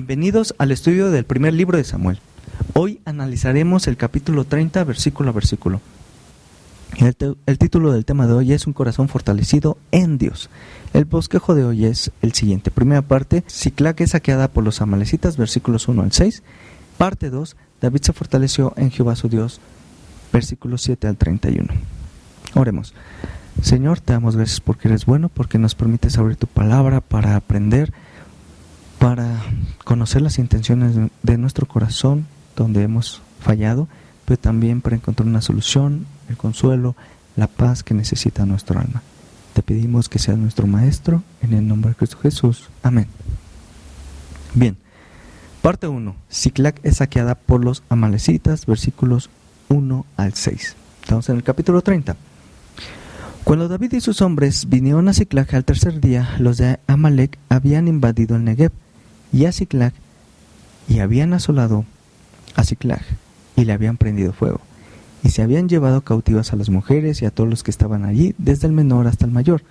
Bienvenidos al estudio del primer libro de Samuel. Hoy analizaremos el capítulo 30, versículo a versículo. El título del tema de hoy es Un corazón fortalecido en Dios. El bosquejo de hoy es el siguiente. Primera parte, Siclag es saqueada por los amalecitas, versículos 1 al 6. Parte 2, David se fortaleció en Jehová su Dios, versículos 7 al 31. Oremos. Señor, te damos gracias porque eres bueno, porque nos permites abrir tu palabra para aprender, para conocer las intenciones de nuestro corazón donde hemos fallado, pero también para encontrar una solución, el consuelo, la paz que necesita nuestro alma. Te pedimos que seas nuestro maestro, en el nombre de Cristo Jesús. Amén. Bien, parte 1. Siclag es saqueada por los amalecitas, versículos 1 al 6. Estamos en el capítulo 30. Cuando David y sus hombres vinieron a Siclag al tercer día, los de Amalec habían invadido el Negev y a Siclag, y habían asolado a Siclag, y le habían prendido fuego, y se habían llevado cautivas a las mujeres y a todos los que estaban allí, desde el menor hasta el mayor,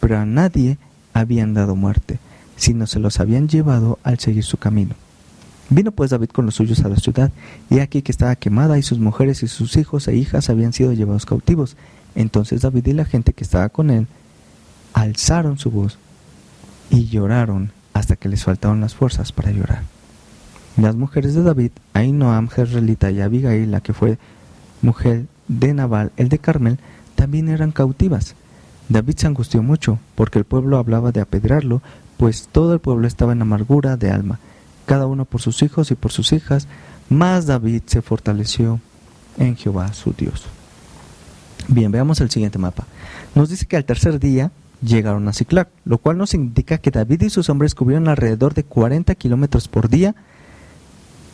pero a nadie habían dado muerte, sino se los habían llevado al seguir su camino. Vino pues David con los suyos a la ciudad, y aquí que estaba quemada, y sus mujeres y sus hijos e hijas habían sido llevados cautivos. Entonces David y la gente que estaba con él alzaron su voz y lloraron hasta que les faltaron las fuerzas para llorar. Las mujeres de David, Ahinoam jezreelita y Abigail, la que fue mujer de Nabal, el de Carmel, también eran cautivas. David se angustió mucho, porque el pueblo hablaba de apedrearlo, pues todo el pueblo estaba en amargura de alma, cada uno por sus hijos y por sus hijas, mas David se fortaleció en Jehová su Dios. Bien, veamos el siguiente mapa. Nos dice que al tercer día llegaron a Siclag, lo cual nos indica que David y sus hombres cubrieron alrededor de 40 kilómetros por día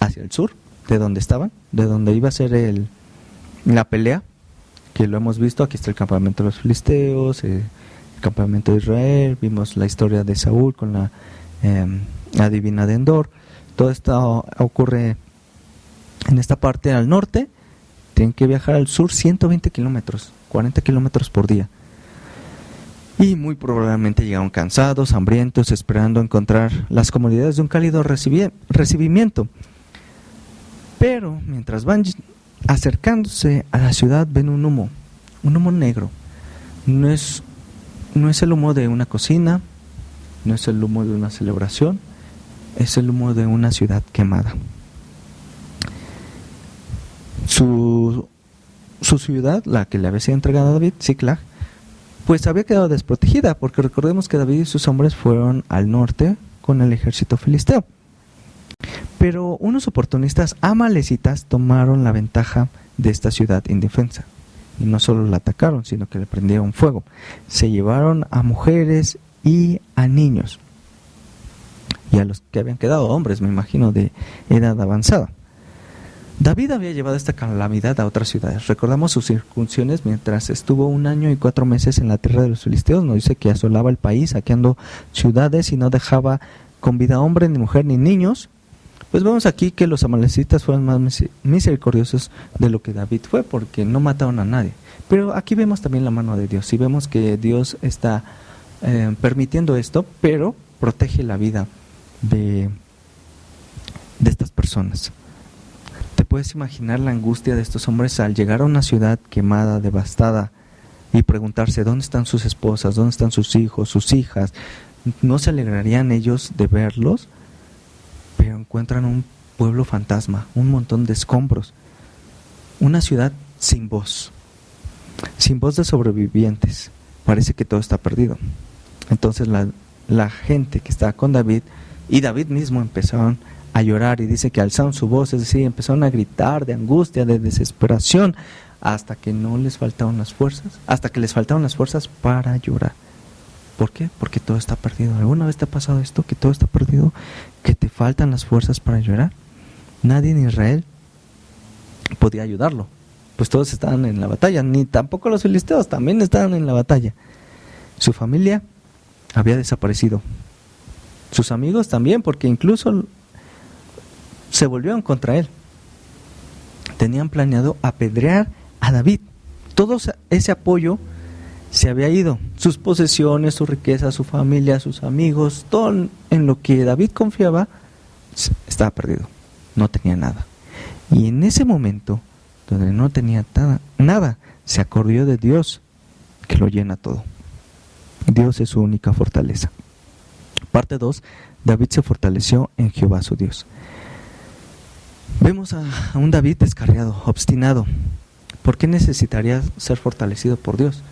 hacia el sur, de donde estaban, de donde iba a ser la pelea, que lo hemos visto. Aquí está el campamento de los filisteos, el campamento de Israel, vimos la historia de Saúl con la adivina de Endor. Todo esto ocurre en esta parte al norte. Tienen que viajar al sur 120 kilómetros, 40 kilómetros por día. Y muy probablemente llegaron cansados, hambrientos, esperando encontrar las comodidades de un cálido recibimiento. Pero mientras van acercándose a la ciudad, ven un humo negro. No es el humo de una cocina, no es el humo de una celebración, es el humo de una ciudad quemada. Su ciudad, la que le había sido entregada a David, Siclag, pues había quedado desprotegida, porque recordemos que David y sus hombres fueron al norte con el ejército filisteo. Pero unos oportunistas amalecitas tomaron la ventaja de esta ciudad indefensa. Y no solo la atacaron, sino que le prendieron fuego. Se llevaron a mujeres y a niños. Y a los que habían quedado hombres, me imagino, de edad avanzada. David había llevado esta calamidad a otras ciudades. Recordamos sus incursiones mientras estuvo 1 año y 4 meses en la tierra de los filisteos. Nos dice que asolaba el país, saqueando ciudades y no dejaba con vida hombre, ni mujer, ni niños. Pues vemos aquí que los amalecitas fueron más misericordiosos de lo que David fue, porque no mataron a nadie. Pero aquí vemos también la mano de Dios. Y vemos que Dios está permitiendo esto, pero protege la vida de estas personas. ¿Te puedes imaginar la angustia de estos hombres al llegar a una ciudad quemada, devastada, y preguntarse dónde están sus esposas, dónde están sus hijos, sus hijas? ¿No se alegrarían ellos de verlos? Pero encuentran un pueblo fantasma, un montón de escombros, una ciudad sin voz de sobrevivientes. Parece que todo está perdido. Entonces la gente que estaba con David y David mismo empezaron a llorar, y dice que alzaron su voz, es decir, empezaron a gritar de angustia, de desesperación, hasta que les faltaron las fuerzas para llorar. ¿Por qué? Porque todo está perdido. ¿Alguna vez te ha pasado esto, que todo está perdido, que te faltan las fuerzas para llorar? Nadie en Israel podía ayudarlo, pues todos estaban en la batalla, ni tampoco los filisteos, también estaban en la batalla. Su familia había desaparecido, sus amigos también, porque incluso se volvieron contra él. Tenían planeado apedrear a David. Todo ese apoyo se había ido. Sus posesiones, su riqueza, su familia, sus amigos, todo en lo que David confiaba, estaba perdido, no tenía nada. Y en ese momento, donde no tenía nada, se acordó de Dios, que lo llena todo. Dios es su única fortaleza. Parte 2. David se fortaleció en Jehová su Dios. Vemos a un David descarriado, obstinado. ¿Por qué necesitaría ser fortalecido por Dios?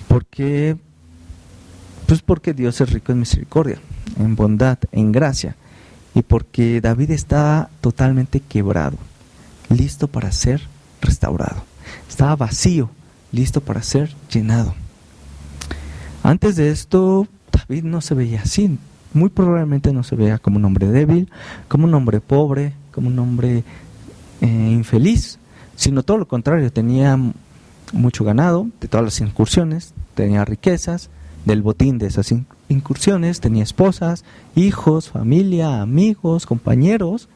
Porque Dios es rico en misericordia, en bondad, en gracia. Y porque David está totalmente quebrado, listo para ser restaurado. Estaba vacío, listo para ser llenado. Antes de esto, David no se veía así. Muy probablemente no se veía como un hombre débil, como un hombre pobre, como un hombre infeliz, sino todo lo contrario. Tenía mucho ganado de todas las incursiones, tenía riquezas del botín de esas incursiones, tenía esposas, hijos, familia, amigos, compañeros.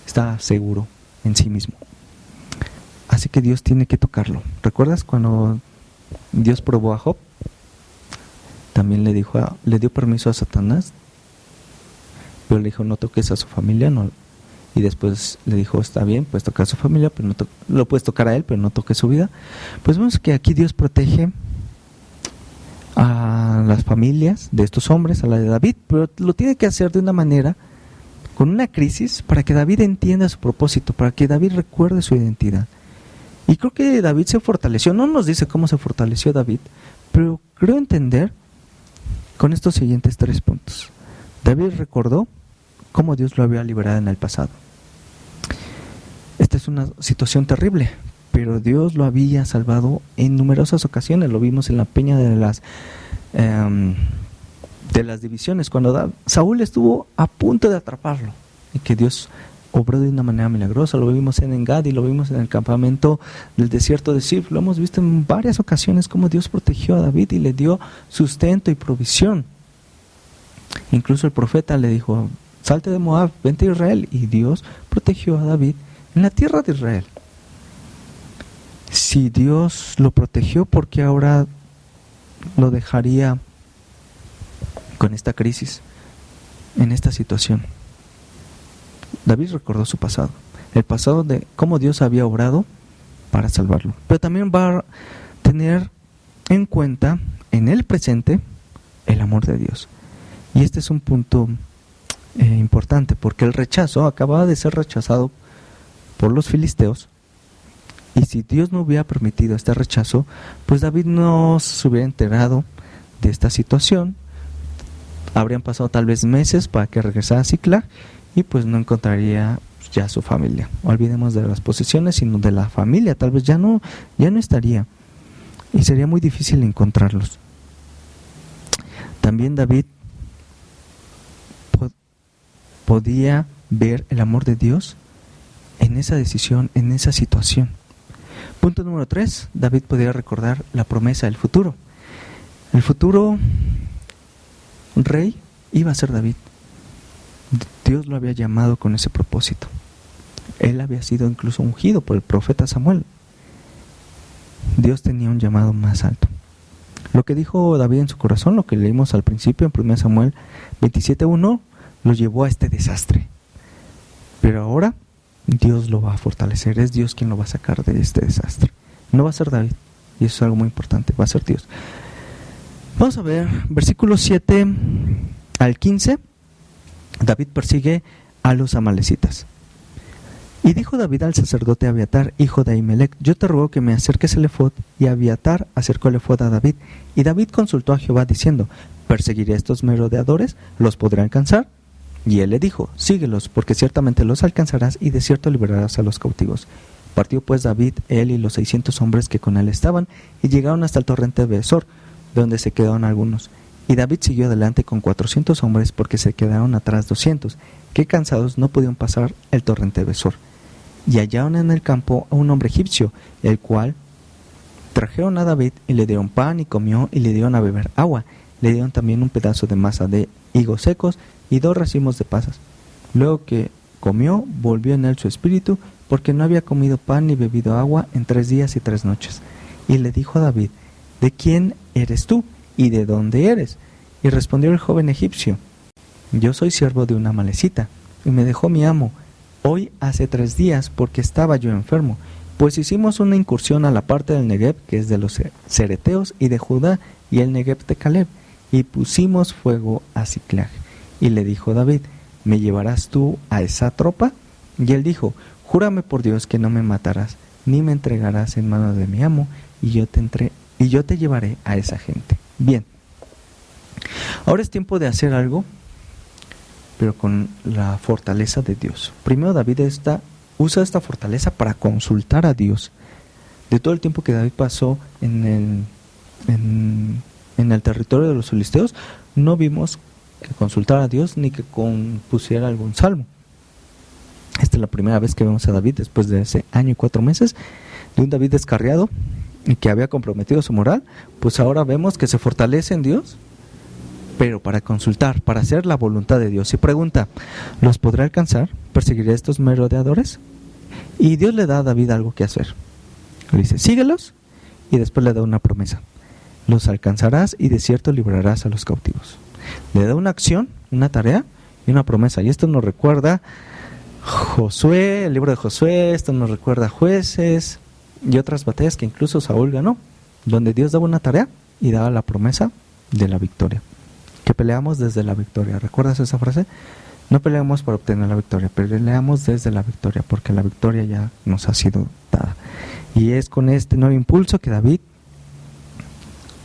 Estaba seguro en sí mismo. Así que Dios tiene que tocarlo. ¿Recuerdas cuando Dios probó a Job? También le dio permiso a Satanás, pero le dijo: no toques a su familia, no. Y después le dijo: está bien, puedes tocar a su familia, pero lo puedes tocar a él, pero no toques su vida. Pues vemos que aquí Dios protege a las familias de estos hombres, a la de David, pero lo tiene que hacer de una manera, con una crisis, para que David entienda su propósito, para que David recuerde su identidad. Y creo que David se fortaleció. No nos dice cómo se fortaleció David, pero creo entender con estos siguientes 3 puntos. David recordó cómo Dios lo había liberado en el pasado. Esta es una situación terrible, pero Dios lo había salvado en numerosas ocasiones. Lo vimos en la peña de las divisiones, cuando Saúl estuvo a punto de atraparlo, y que Dios obró de una manera milagrosa. Lo vimos en Engadi, lo vimos en el campamento del desierto de Sif. Lo hemos visto en varias ocasiones cómo Dios protegió a David y le dio sustento y provisión. Incluso el profeta le dijo: salte de Moab, vente a Israel. Y Dios protegió a David en la tierra de Israel. Si Dios lo protegió, ¿por qué ahora lo dejaría con esta crisis, en esta situación? David recordó su pasado, el pasado de cómo Dios había obrado para salvarlo, pero también va a tener en cuenta en el presente el amor de Dios. Y este es un punto importante, porque el rechazo acababa de ser rechazado por los filisteos, y si Dios no hubiera permitido este rechazo, pues David no se hubiera enterado de esta situación. Habrían pasado tal vez meses para que regresara a Siclag, y pues no encontraría ya su familia. Olvidemos de las posesiones, sino de la familia. Tal vez ya no estaría, y sería muy difícil encontrarlos. También David podía ver el amor de Dios en esa decisión, en esa situación. Punto número 3, David podía recordar la promesa del futuro. El futuro rey iba a ser David. Dios lo había llamado con ese propósito. Él había sido incluso ungido por el profeta Samuel. Dios tenía un llamado más alto. Lo que dijo David en su corazón, lo que leímos al principio en 1 Samuel 27:1, lo llevó a este desastre. Pero ahora Dios lo va a fortalecer. Es Dios quien lo va a sacar de este desastre. No va a ser David. Y eso es algo muy importante. Va a ser Dios. Vamos a ver versículos 7 al 15. David persigue a los amalecitas. Y dijo David al sacerdote Abiatar, hijo de Ahimelech: yo te ruego que me acerques el ephod. Y Abiatar acercó el ephod a David. Y David consultó a Jehová diciendo: ¿perseguiré a estos merodeadores? ¿Los podré alcanzar? Y él le dijo: síguelos, porque ciertamente los alcanzarás, y de cierto liberarás a los cautivos. Partió pues David, él y los 600 hombres que con él estaban, y llegaron hasta el torrente de Besor, donde se quedaron algunos. Y David siguió adelante con 400 hombres, porque se quedaron atrás 200, que cansados no pudieron pasar el torrente de Besor. Y hallaron en el campo a un hombre egipcio, el cual trajeron a David, y le dieron pan, y comió, y le dieron a beber agua. Le dieron también un pedazo de masa de higos secos, y 2 racimos de pasas. Luego que comió, volvió en él su espíritu, porque no había comido pan ni bebido agua en 3 días y 3 noches. Y le dijo a David: ¿de quién eres tú? ¿Y de dónde eres? Y respondió el joven egipcio: yo soy siervo de una amalecita, y me dejó mi amo hoy hace 3 días porque estaba yo enfermo. Pues hicimos una incursión a la parte del Negev, que es de los cereteos y de Judá, y el Negev de Caleb, y pusimos fuego a Siclag. Y le dijo David, ¿me llevarás tú a esa tropa? Y él dijo, júrame por Dios que no me matarás, ni me entregarás en manos de mi amo, y yo te llevaré a esa gente. Bien, ahora es tiempo de hacer algo, pero con la fortaleza de Dios. Primero David usa esta fortaleza para consultar a Dios. De todo el tiempo que David pasó en el territorio de los filisteos, no vimos que consultara a Dios ni que compusiera algún salmo. Esta es la primera vez que vemos a David después de ese año y 4 meses, de un David descarriado y que había comprometido su moral. Pues ahora vemos que se fortalece en Dios, pero para consultar, para hacer la voluntad de Dios. Y pregunta, ¿los podrá alcanzar? ¿Perseguiré a estos merodeadores? Y Dios le da a David algo que hacer. Le dice, síguelos, y después le da una promesa. Los alcanzarás y de cierto librarás a los cautivos. Le da una acción, una tarea y una promesa. Y esto nos recuerda Josué, el libro de Josué, esto nos recuerda Jueces y otras batallas que incluso Saúl ganó, donde Dios daba una tarea y daba la promesa de la victoria. Que peleamos desde la victoria. ¿Recuerdas esa frase? No peleamos para obtener la victoria, peleamos desde la victoria, porque la victoria ya nos ha sido dada. Y es con este nuevo impulso que David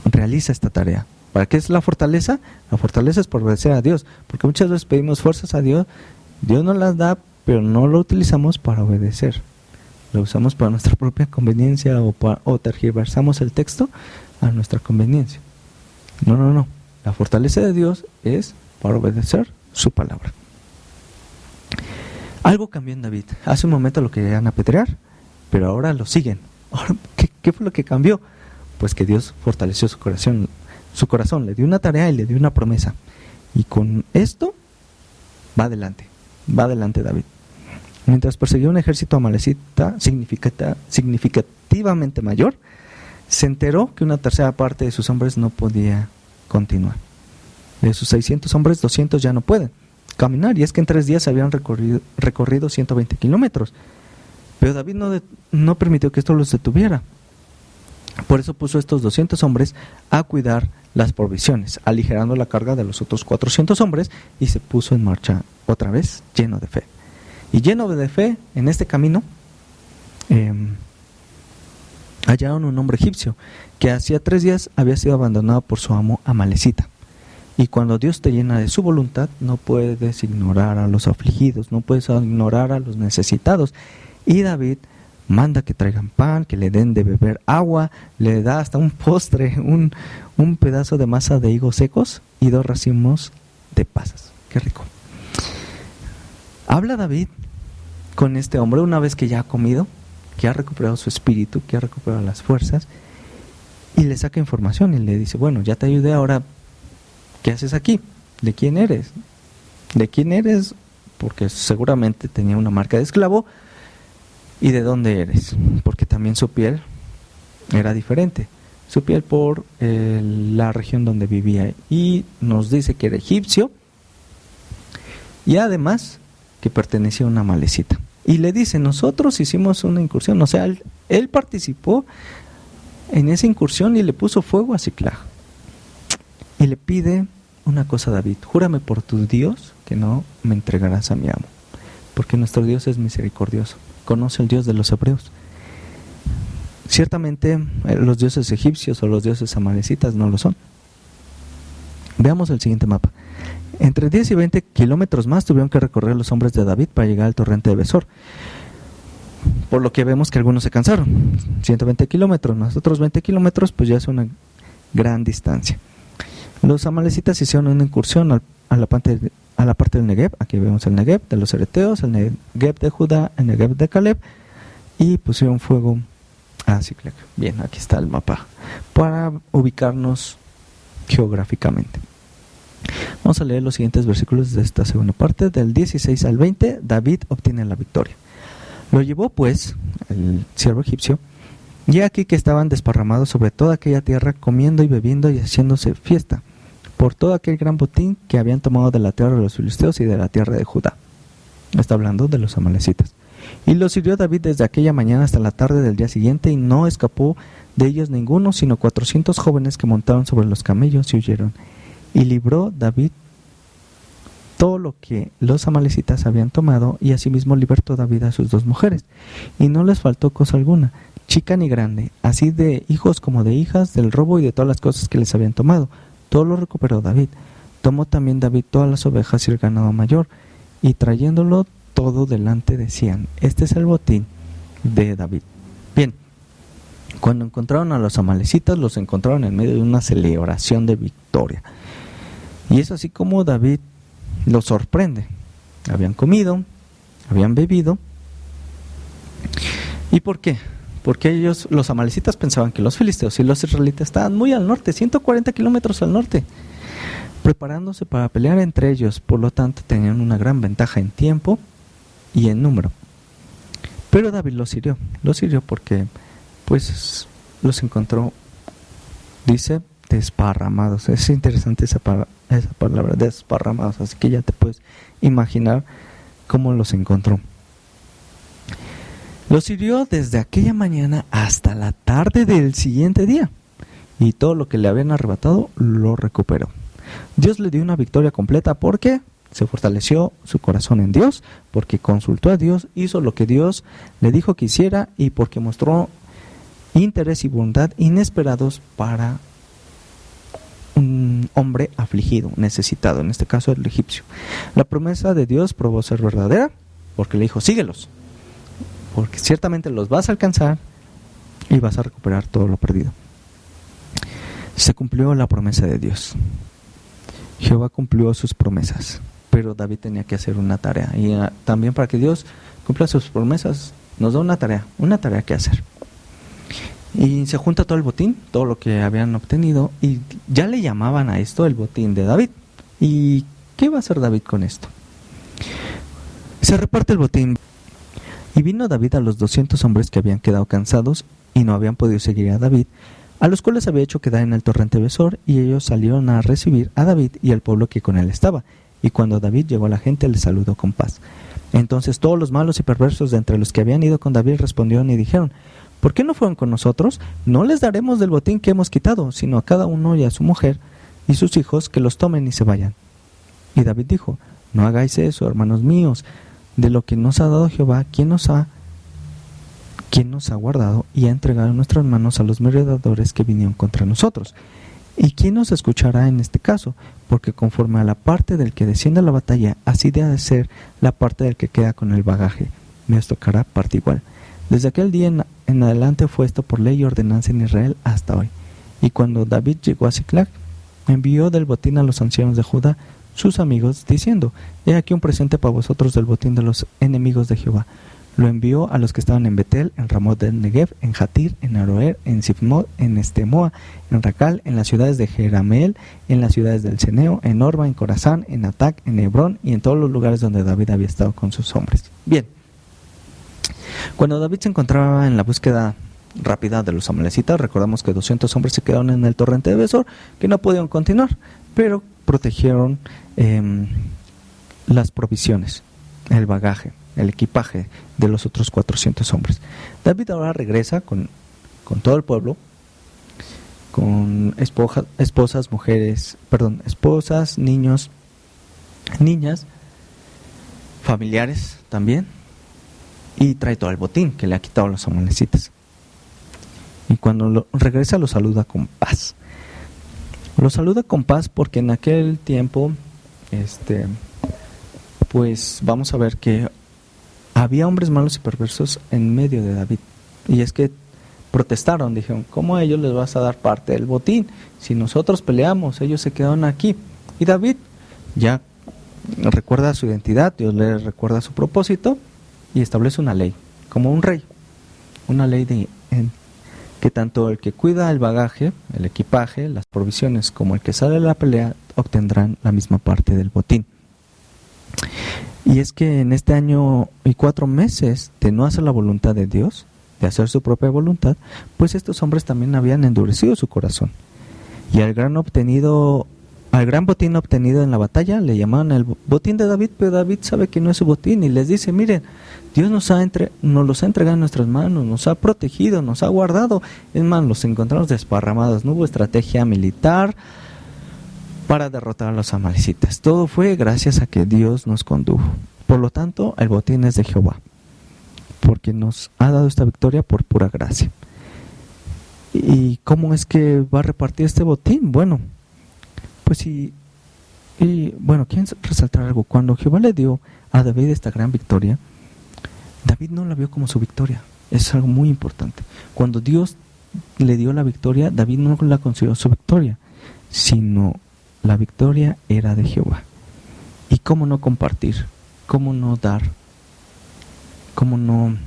realiza esta tarea. ¿Para qué es la fortaleza? La fortaleza es por obedecer a Dios, porque muchas veces pedimos fuerzas a Dios, Dios nos las da, pero no lo utilizamos para obedecer. Lo usamos para nuestra propia conveniencia o tergiversamos el texto a nuestra conveniencia. No. La fortaleza de Dios es para obedecer su palabra. Algo cambió en David. Hace un momento lo querían apedrear, pero ahora lo siguen. Ahora, ¿qué fue lo que cambió? Pues que Dios fortaleció su corazón, le dio una tarea y le dio una promesa. Y con esto va adelante David. Mientras perseguía un ejército amalecita significativamente mayor, se enteró que una tercera parte de sus hombres no podía continuar. De sus 600 hombres, 200 ya no pueden caminar, y es que en 3 días habían recorrido 120 kilómetros. Pero David no permitió que esto los detuviera. Por eso puso a estos 200 hombres a cuidar las provisiones, aligerando la carga de los otros 400 hombres, y se puso en marcha otra vez, lleno de fe. Y lleno de fe, en este camino, hallaron un hombre egipcio que hacía 3 días había sido abandonado por su amo amalecita. Y cuando Dios te llena de su voluntad, no puedes ignorar a los afligidos, no puedes ignorar a los necesitados. Y David manda que traigan pan, que le den de beber agua, le da hasta un postre, un pedazo de masa de higos secos y 2 racimos de pasas. ¡Qué rico! Habla David con este hombre una vez que ya ha comido, que ha recuperado su espíritu, que ha recuperado las fuerzas, y le saca información y le dice, bueno, ya te ayudé, ahora, ¿qué haces aquí? ¿De quién eres? ¿De quién eres? Porque seguramente tenía una marca de esclavo. ¿Y de dónde eres? Porque también su piel era diferente. Su piel por la región donde vivía. Y nos dice que era egipcio. Y además que pertenecía a una amalecita. Y le dice, nosotros hicimos una incursión. O sea, él participó en esa incursión y le puso fuego a Siclag. Y le pide una cosa a David: júrame por tu Dios que no me entregarás a mi amo, porque nuestro Dios es misericordioso, conoce el Dios de los hebreos. Ciertamente los dioses egipcios o los dioses amalecitas no lo son. Veamos el siguiente mapa. Entre 10 y 20 kilómetros más tuvieron que recorrer los hombres de David para llegar al torrente de Besor, por lo que vemos que algunos se cansaron. 120 kilómetros, nosotros 20 kilómetros, pues ya es una gran distancia. Los amalecitas hicieron una incursión a la parte del Negev. Aquí vemos el Negev de los Ereteos, el Negev de Judá, el Negev de Caleb, y pusieron fuego a Siclag. Bien, aquí está el mapa para ubicarnos geográficamente. Vamos a leer los siguientes versículos de esta segunda parte. Del 16 al 20, David obtiene la victoria. Lo llevó pues el siervo egipcio, y aquí que estaban desparramados sobre toda aquella tierra, comiendo y bebiendo y haciéndose fiesta, por todo aquel gran botín que habían tomado de la tierra de los filisteos y de la tierra de Judá. Está hablando de los amalecitas. Y los hirió David desde aquella mañana hasta la tarde del día siguiente, y no escapó de ellos ninguno, sino 400 jóvenes que montaron sobre los camellos y huyeron. Y libró David todo lo que los amalecitas habían tomado, y asimismo libertó David a sus 2 mujeres. Y no les faltó cosa alguna, chica ni grande, así de hijos como de hijas, del robo y de todas las cosas que les habían tomado. Todo lo recuperó David. Tomó también David todas las ovejas y el ganado mayor, y trayéndolo todo delante decían: este es el botín de David. Bien, cuando encontraron a los amalecitas, los encontraron en medio de una celebración de victoria. Y es así como David los sorprende. Habían comido, habían bebido. ¿Y por qué? Porque ellos, los amalecitas, pensaban que los filisteos y los israelitas estaban muy al norte, 140 kilómetros al norte, preparándose para pelear entre ellos. Por lo tanto, tenían una gran ventaja en tiempo y en número. Pero David los hirió porque pues los encontró, dice, desparramados. Es interesante esa palabra, desparramados, así que ya te puedes imaginar cómo los encontró. Los hirió desde aquella mañana hasta la tarde del siguiente día, y todo lo que le habían arrebatado lo recuperó. Dios le dio una victoria completa porque se fortaleció su corazón en Dios, porque consultó a Dios, hizo lo que Dios le dijo que hiciera, y porque mostró interés y bondad inesperados para un hombre afligido, necesitado, en este caso el egipcio. La promesa de Dios probó ser verdadera, porque le dijo: síguelos, porque ciertamente los vas a alcanzar y vas a recuperar todo lo perdido. Se cumplió la promesa de Dios. Jehová cumplió sus promesas, pero David tenía que hacer una tarea, y también para que Dios cumpla sus promesas nos da una tarea que hacer. Y se junta todo el botín, todo lo que habían obtenido, y ya le llamaban a esto el botín de David. ¿Y qué va a hacer David con esto? Se reparte el botín. Y vino David a los 200 hombres que habían quedado cansados y no habían podido seguir a David, a los cuales había hecho quedar en el torrente Besor, y ellos salieron a recibir a David y al pueblo que con él estaba. Y cuando David llegó a la gente, le saludó con paz. Entonces todos los malos y perversos de entre los que habían ido con David respondieron y dijeron: ¿por qué no fueron con nosotros? No les daremos del botín que hemos quitado, sino a cada uno y a su mujer y sus hijos, que los tomen y se vayan. Y David dijo: no hagáis eso, hermanos míos, de lo que nos ha dado Jehová, quien nos ha guardado y ha entregado en nuestras manos a los merodeadores que vinieron contra nosotros. ¿Y quién nos escuchará en este caso? Porque conforme a la parte del que desciende a la batalla, así debe de ser la parte del que queda con el bagaje. Me os tocará parte igual. Desde aquel día en adelante fue esto por ley y ordenanza en Israel hasta hoy. Y cuando David llegó a Siclag, envió del botín a los ancianos de Judá, sus amigos, diciendo: he aquí un presente para vosotros del botín de los enemigos de Jehová. Lo envió a los que estaban en Betel, en Ramot de Negev, en Jatir, en Aroer, en Sifmot, en Estemoa, en Racal, en las ciudades de Jerameel, en las ciudades del Ceneo, en Orba, en Corazán, en Atac, en Hebrón, y en todos los lugares donde David había estado con sus hombres. Bien, cuando David se encontraba en la búsqueda rápida de los amalecitas, recordamos que 200 hombres se quedaron en el torrente de Besor, que no pudieron continuar, pero protegieron las provisiones, el bagaje, el equipaje de los otros 400 hombres. David ahora regresa con todo el pueblo, con esposas, niños, niñas, familiares también, y trae todo el botín que le ha quitado a los amalecitas. Y cuando regresa lo saluda con paz. Lo saluda con paz porque en aquel tiempo, pues vamos a ver que había hombres malos y perversos en medio de David. Y es que protestaron, dijeron: ¿cómo a ellos les vas a dar parte del botín? Si nosotros peleamos, ellos se quedaron aquí. Y David ya recuerda su identidad, Dios le recuerda su propósito y establece una ley, como un rey. Una ley que tanto el que cuida el bagaje, el equipaje, las provisiones, como el que sale a la pelea, obtendrán la misma parte del botín. Y es que en este año y 4 meses de no hacer la voluntad de Dios, de hacer su propia voluntad, pues estos hombres también habían endurecido su corazón. Y el grano obtenido al gran botín obtenido en la batalla le llamaban el botín de David, pero David sabe que no es su botín y les dice, miren, Dios nos los ha entregado en nuestras manos, nos ha protegido, nos ha guardado. Es más, los encontramos desparramados, no hubo estrategia militar para derrotar a los amalecitas. Todo fue gracias a que Dios nos condujo. Por lo tanto, el botín es de Jehová, porque nos ha dado esta victoria por pura gracia. ¿Y cómo es que va a repartir este botín? Bueno, pues quiero resaltar algo. Cuando Jehová le dio a David esta gran victoria, David no la vio como su victoria. Es algo muy importante. Cuando Dios le dio la victoria, David no la consideró su victoria, sino la victoria era de Jehová. ¿Y cómo no compartir? ¿Cómo no dar? ¿Cómo no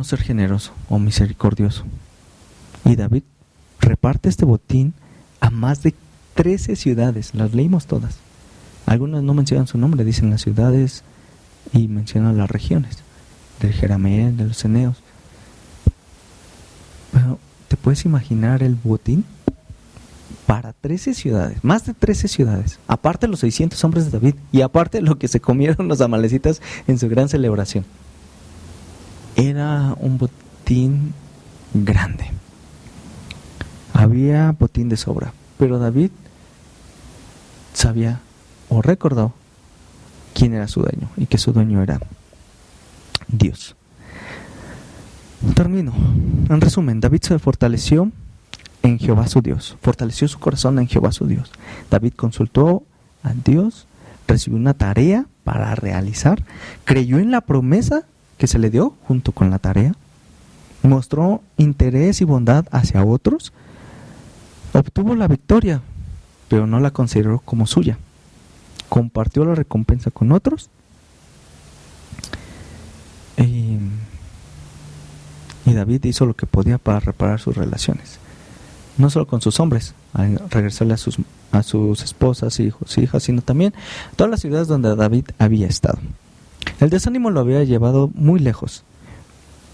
ser generoso o misericordioso? Y David reparte este botín a más de 13 ciudades. Las leímos todas. Algunas no mencionan su nombre, dicen las ciudades y mencionan las regiones del Jerameel, de los Eneos. Pero ¿te puedes imaginar el botín? Para 13 ciudades, más de 13 ciudades, aparte los 600 hombres de David y aparte lo que se comieron los amalecitas en su gran celebración. Era un botín grande. Había botín de sobra, pero David sabía o recordó quién era su dueño y que su dueño era Dios. Termino. En resumen, David se fortaleció en Jehová su Dios, fortaleció su corazón en Jehová su Dios. David consultó a Dios, recibió una tarea para realizar, creyó en la promesa que se le dio junto con la tarea, mostró interés y bondad hacia otros, obtuvo la victoria, pero no la consideró como suya, compartió la recompensa con otros y David hizo lo que podía para reparar sus relaciones. No solo con sus hombres, al regresarle a sus esposas, hijos, hijas, sino también a todas las ciudades donde David había estado. El desánimo lo había llevado muy lejos,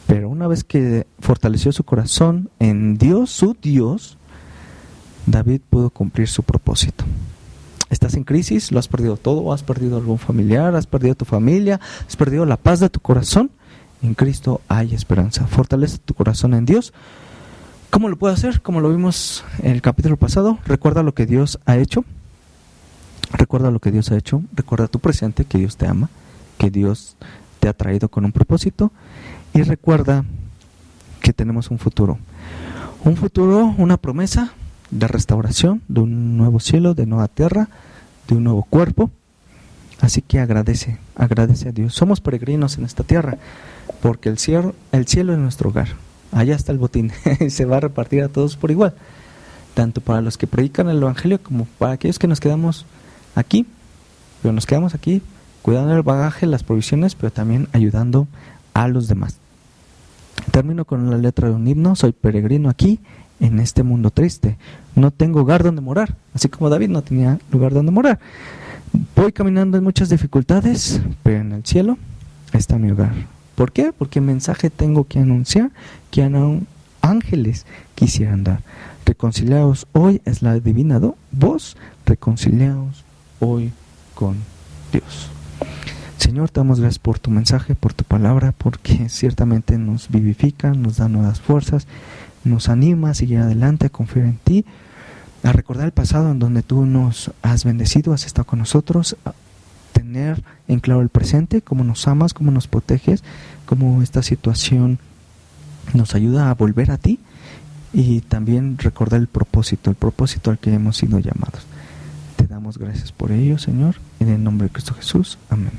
pero una vez que fortaleció su corazón en Dios, su Dios, David pudo cumplir su propósito. Estás en crisis, lo has perdido todo, has perdido algún familiar, has perdido tu familia, has perdido la paz de tu corazón. En Cristo hay esperanza. Fortalece tu corazón en Dios. ¿Cómo lo puedo hacer? Como lo vimos en el capítulo pasado, recuerda lo que Dios ha hecho. Recuerda lo que Dios ha hecho. Recuerda tu presente, que Dios te ama, que Dios te ha traído con un propósito. Y recuerda que tenemos un futuro. Un futuro, una promesa de restauración, de un nuevo cielo, de nueva tierra, de un nuevo cuerpo. Así que agradece a Dios. Somos peregrinos en esta tierra, porque el cielo es nuestro hogar. Allá está el botín, se va a repartir a todos por igual, tanto para los que predican el evangelio como para aquellos que nos quedamos aquí, pero nos quedamos aquí cuidando el bagaje, las provisiones, pero también ayudando a los demás. Termino con la letra de un himno: soy peregrino aquí en este mundo triste, no tengo hogar donde morar, así como David no tenía lugar donde morar. Voy caminando en muchas dificultades, pero en el cielo está mi hogar. ¿Por qué? Porque mensaje tengo que anunciar, que aún ángeles quisieran dar. Reconciliaos hoy es la divina voz, reconciliaos hoy con Dios. Señor, te damos gracias por tu mensaje, por tu palabra, porque ciertamente nos vivifica, nos da nuevas fuerzas, nos anima a seguir adelante, a confiar en ti, a recordar el pasado en donde tú nos has bendecido, has estado con nosotros, a tener en claro el presente, cómo nos amas, cómo nos proteges, cómo esta situación nos ayuda a volver a ti, y también recordar el propósito al que hemos sido llamados. Te damos gracias por ello, Señor, en el nombre de Cristo Jesús. Amén.